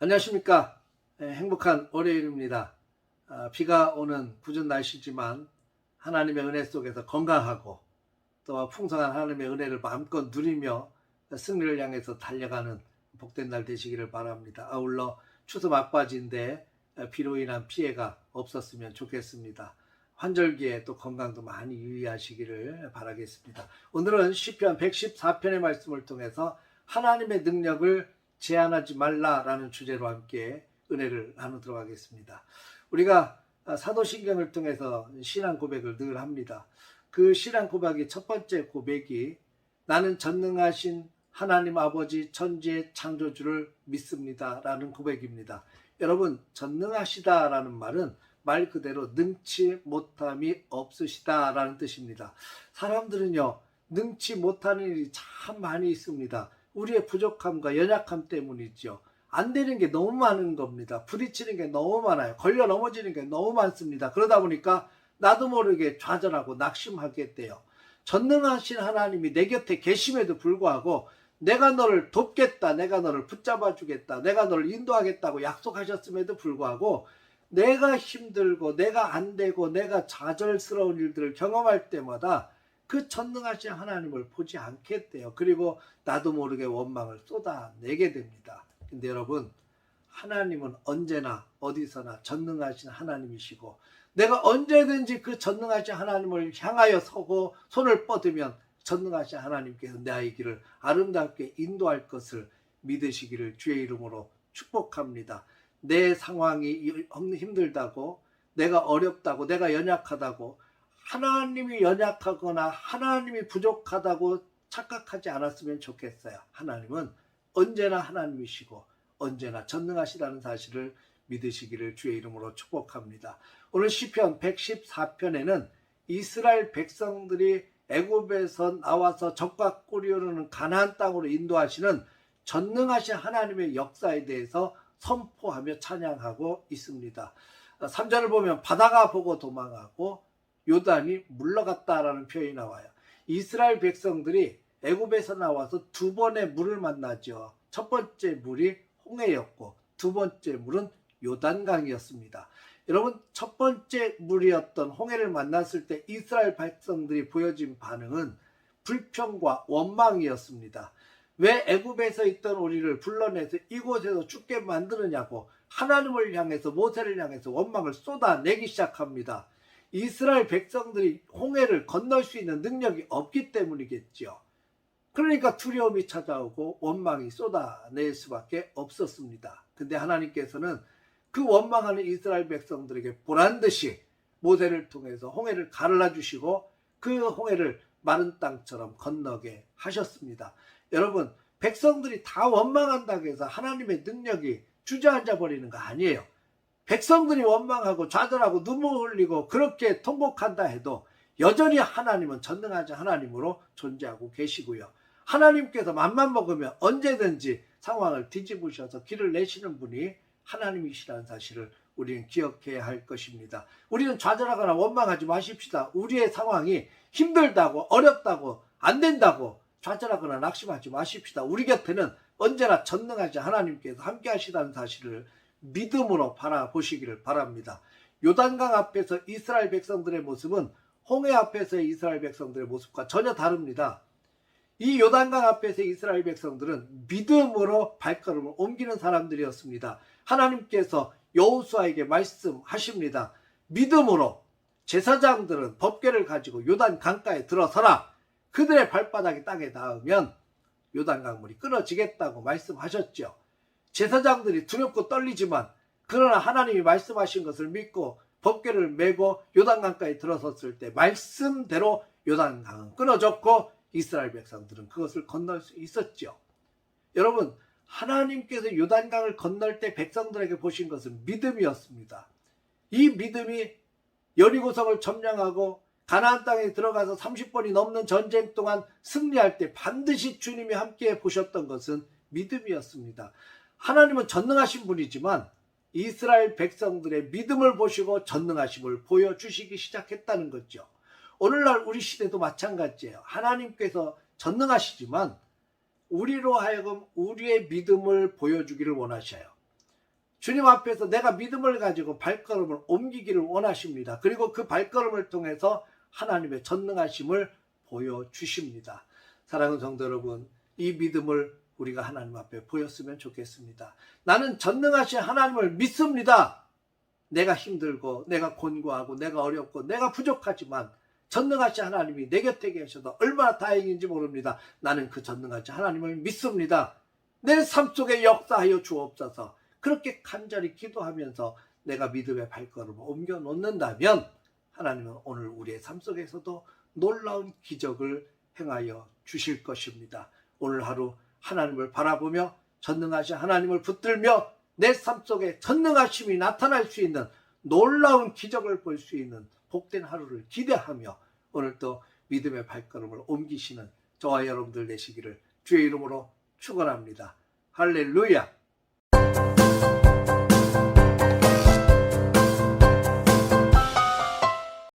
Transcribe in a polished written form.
안녕하십니까. 행복한 월요일입니다. 비가 오는 궂은 날씨지만 하나님의 은혜 속에서 건강하고 또 풍성한 하나님의 은혜를 마음껏 누리며 승리를 향해서 달려가는 복된 날 되시기를 바랍니다. 아울러 추수 막바지인데 비로 인한 피해가 없었으면 좋겠습니다. 환절기에 또 건강도 많이 유의하시기를 바라겠습니다. 오늘은 시편 114편의 말씀을 통해서 하나님의 능력을 제한하지 말라라는 주제로 함께 은혜를 나누도록 하겠습니다. 우리가 사도신경을 통해서 신앙 고백을 늘 합니다. 그 신앙 고백의 첫 번째 고백이 나는 전능하신 하나님 아버지 천지의 창조주를 믿습니다 라는 고백입니다. 여러분, 전능하시다라는 말은 말 그대로 능치 못함이 없으시다라는 뜻입니다. 사람들은요, 능치 못하는 일이 참 많이 있습니다. 우리의 부족함과 연약함 때문이죠. 안 되는 게 너무 많은 겁니다. 부딪히는 게 너무 많아요. 걸려 넘어지는 게 너무 많습니다. 그러다 보니까 나도 모르게 좌절하고 낙심하게 돼요. 전능하신 하나님이 내 곁에 계심에도 불구하고 내가 너를 돕겠다, 내가 너를 붙잡아 주겠다, 내가 너를 인도하겠다고 약속하셨음에도 불구하고 내가 힘들고 내가 안 되고 내가 좌절스러운 일들을 경험할 때마다 그 전능하신 하나님을 보지 않게 돼요. 그리고 나도 모르게 원망을 쏟아내게 됩니다. 근데 여러분, 하나님은 언제나 어디서나 전능하신 하나님이시고 내가 언제든지 그 전능하신 하나님을 향하여 서고 손을 뻗으면 전능하신 하나님께서 나의 길을 아름답게 인도할 것을 믿으시기를 주의 이름으로 축복합니다. 내 상황이 힘들다고, 내가 어렵다고, 내가 연약하다고, 하나님이 연약하거나 하나님이 부족하다고 착각하지 않았으면 좋겠어요. 하나님은 언제나 하나님이시고 언제나 전능하시다는 사실을 믿으시기를 주의 이름으로 축복합니다. 오늘 시편 114편에는 이스라엘 백성들이 애굽에서 나와서 적과 꿀이 흐르는 가나안 땅으로 인도하시는 전능하신 하나님의 역사에 대해서 선포하며 찬양하고 있습니다. 3절을 보면 바다가 보고 도망하고 요단이 물러갔다라는 표현이 나와요. 이스라엘 백성들이 애굽에서 나와서 두 번의 물을 만나죠. 첫 번째 물이 홍해였고 두 번째 물은 요단강이었습니다. 여러분, 첫 번째 물이었던 홍해를 만났을 때 이스라엘 백성들이 보여진 반응은 불평과 원망이었습니다. 왜 애굽에서 있던 우리를 불러내서 이곳에서 죽게 만드느냐고 하나님을 향해서 모세를 향해서 원망을 쏟아내기 시작합니다. 이스라엘 백성들이 홍해를 건널 수 있는 능력이 없기 때문이겠죠. 그러니까 두려움이 찾아오고 원망이 쏟아낼 수밖에 없었습니다. 근데 하나님께서는 그 원망하는 이스라엘 백성들에게 보란듯이 모세를 통해서 홍해를 갈라주시고 그 홍해를 마른 땅처럼 건너게 하셨습니다. 여러분, 백성들이 다 원망한다고 해서 하나님의 능력이 주저앉아 버리는 거 아니에요. 백성들이 원망하고 좌절하고 눈물 흘리고 그렇게 통곡한다 해도 여전히 하나님은 전능하신 하나님으로 존재하고 계시고요. 하나님께서 맘만 먹으면 언제든지 상황을 뒤집으셔서 길을 내시는 분이 하나님이시라는 사실을 우리는 기억해야 할 것입니다. 우리는 좌절하거나 원망하지 마십시다. 우리의 상황이 힘들다고 어렵다고 안 된다고 좌절하거나 낙심하지 마십시다. 우리 곁에는 언제나 전능하신 하나님께서 함께 하시다는 사실을 믿음으로 바라보시기를 바랍니다. 요단강 앞에서 이스라엘 백성들의 모습은 홍해 앞에서의 이스라엘 백성들의 모습과 전혀 다릅니다. 이 요단강 앞에서의 이스라엘 백성들은 믿음으로 발걸음을 옮기는 사람들이었습니다. 하나님께서 여호수아에게 말씀하십니다. 믿음으로 제사장들은 법궤를 가지고 요단 강가에 들어서라. 그들의 발바닥이 땅에 닿으면 요단강 물이 끊어지겠다고 말씀하셨죠. 제사장들이 두렵고 떨리지만 그러나 하나님이 말씀하신 것을 믿고 법궤를 메고 요단강가에 들어섰을 때 말씀대로 요단강은 끊어졌고 이스라엘 백성들은 그것을 건널 수 있었죠. 여러분, 하나님께서 요단강을 건널 때 백성들에게 보신 것은 믿음이었습니다. 이 믿음이 여리고성을 점령하고 가나안 땅에 들어가서 30번이 넘는 전쟁 동안 승리할 때 반드시 주님이 함께 보셨던 것은 믿음이었습니다. 하나님은 전능하신 분이지만 이스라엘 백성들의 믿음을 보시고 전능하심을 보여주시기 시작했다는 거죠. 오늘날 우리 시대도 마찬가지예요. 하나님께서 전능하시지만 우리로 하여금 우리의 믿음을 보여주기를 원하셔요. 주님 앞에서 내가 믿음을 가지고 발걸음을 옮기기를 원하십니다. 그리고 그 발걸음을 통해서 하나님의 전능하심을 보여주십니다. 사랑하는 성도 여러분, 이 믿음을 우리가 하나님 앞에 보였으면 좋겠습니다. 나는 전능하신 하나님을 믿습니다. 내가 힘들고 내가 곤고하고 내가 어렵고 내가 부족하지만 전능하신 하나님이 내 곁에 계셔도 얼마나 다행인지 모릅니다. 나는 그 전능하신 하나님을 믿습니다. 내 삶 속에 역사하여 주옵소서. 그렇게 간절히 기도하면서 내가 믿음의 발걸음을 옮겨 놓는다면 하나님은 오늘 우리의 삶 속에서도 놀라운 기적을 행하여 주실 것입니다. 오늘 하루 하나님을 바라보며 전능하신 하나님을 붙들며 내 삶 속에 전능하심이 나타날 수 있는 놀라운 기적을 볼 수 있는 복된 하루를 기대하며 오늘도 믿음의 발걸음을 옮기시는 저와 여러분들 되시기를 주의 이름으로 축원합니다. 할렐루야.